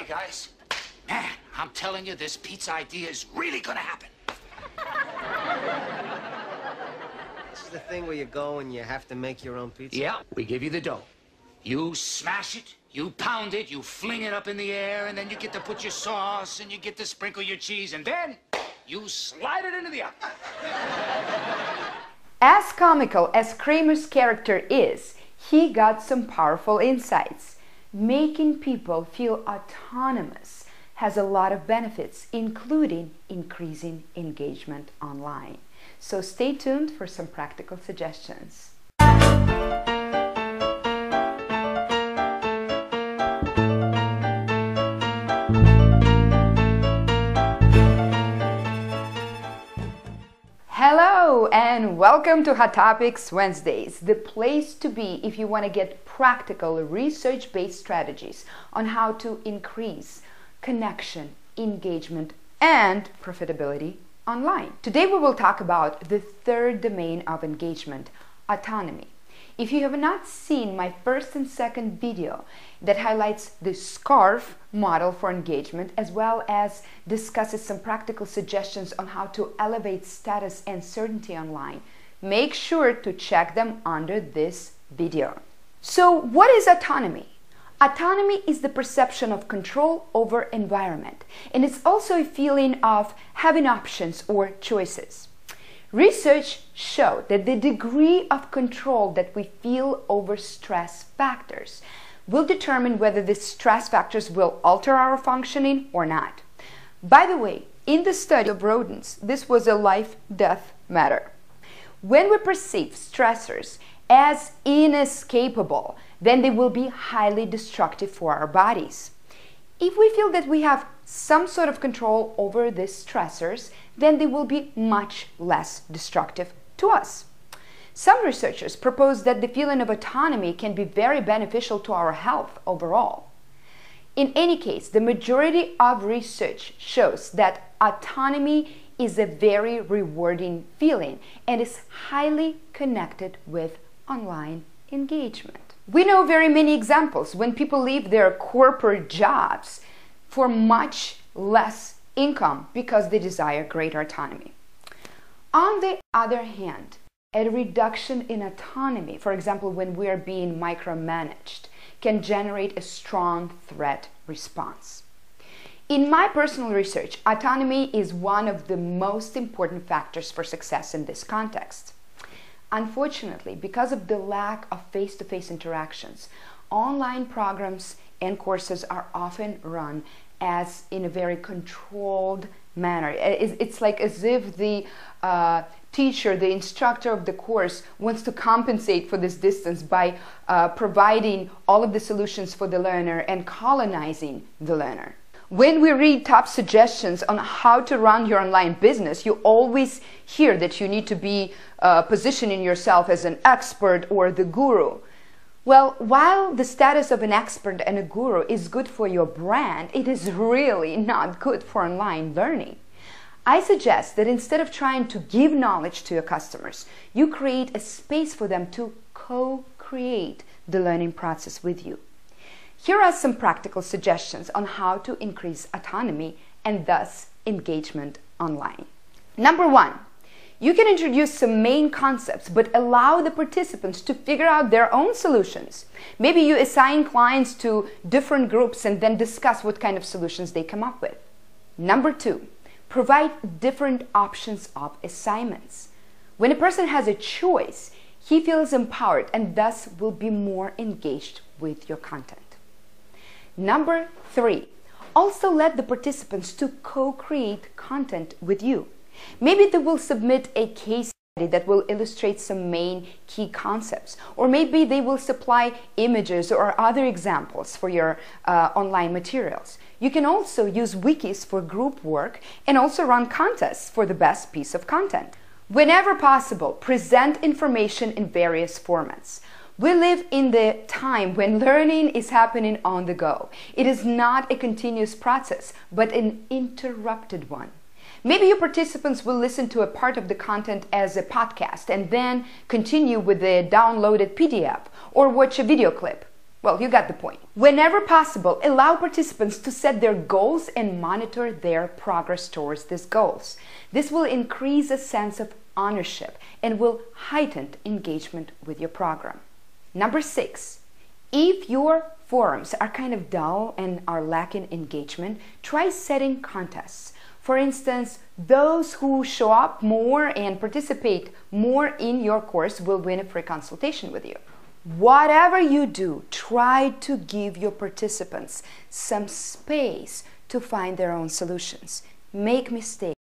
guys. Man, I'm telling you, this pizza idea is really gonna happen. This is the thing where you go and you have to make your own pizza? Yeah, we give you the dough. You smash it, you pound it, you fling it up in the air, and then you get to put your sauce, and you get to sprinkle your cheese, and then you slide it into the oven. As comical as Kramer's character is, he got some powerful insights. Making people feel autonomous has a lot of benefits, including increasing engagement online. So stay tuned for some practical suggestions. Hello and welcome to Hot Topics Wednesdays, the place to be if you want to get practical research-based strategies on how to increase connection, engagement, and profitability online. Today we will talk about the third domain of engagement, autonomy. If you have not seen my first and second video that highlights the SCARF model for engagement, as well as discusses some practical suggestions on how to elevate status and certainty online, make sure to check them under this video. So what is autonomy? Autonomy is the perception of control over environment, and it's also a feeling of having options or choices. Research showed that the degree of control that we feel over stress factors will determine whether the stress factors will alter our functioning or not. By the way, in the study of rodents, this was a life-death matter. When we perceive stressors as inescapable, then they will be highly destructive for our bodies. If we feel that we have some sort of control over these stressors, then they will be much less destructive to us. Some researchers propose that the feeling of autonomy can be very beneficial to our health overall. In any case, the majority of research shows that autonomy is a very rewarding feeling and is highly connected with online engagement. We know very many examples when people leave their corporate jobs for much less income because they desire greater autonomy. On the other hand, a reduction in autonomy, for example, when we are being micromanaged, can generate a strong threat response. In my personal research, autonomy is one of the most important factors for success in this context. Unfortunately, because of the lack of face-to-face interactions, online programs and courses are often run as in a very controlled manner. It's like as if the teacher, the instructor of the course wants to compensate for this distance by providing all of the solutions for the learner and colonizing the learner. When we read top suggestions on how to run your online business, you always hear that you need to be positioning yourself as an expert or the guru. Well, while the status of an expert and a guru is good for your brand, it is really not good for online learning. I suggest that instead of trying to give knowledge to your customers, you create a space for them to co-create the learning process with you. Here are some practical suggestions on how to increase autonomy and thus engagement online. Number one, you can introduce some main concepts, but allow the participants to figure out their own solutions. Maybe you assign clients to different groups and then discuss what kind of solutions they come up with. Number two, provide different options of assignments. When a person has a choice, he feels empowered and thus will be more engaged with your content. Number three, also let the participants to co-create content with you. Maybe they will submit a case study that will illustrate some main key concepts, or maybe they will supply images or other examples for your online materials. You can also use wikis for group work and also run contests for the best piece of content. Whenever possible, present information in various formats. We live in the time when learning is happening on the go. It is not a continuous process, but an interrupted one. Maybe your participants will listen to a part of the content as a podcast and then continue with the downloaded PDF or watch a video clip. Well, you got the point. Whenever possible, allow participants to set their goals and monitor their progress towards these goals. This will increase a sense of ownership and will heighten engagement with your program. Number 6, if your forums are kind of dull and are lacking engagement, try setting contests. For instance, those who show up more and participate more in your course will win a free consultation with you. Whatever you do, try to give your participants some space to find their own solutions. Make mistakes.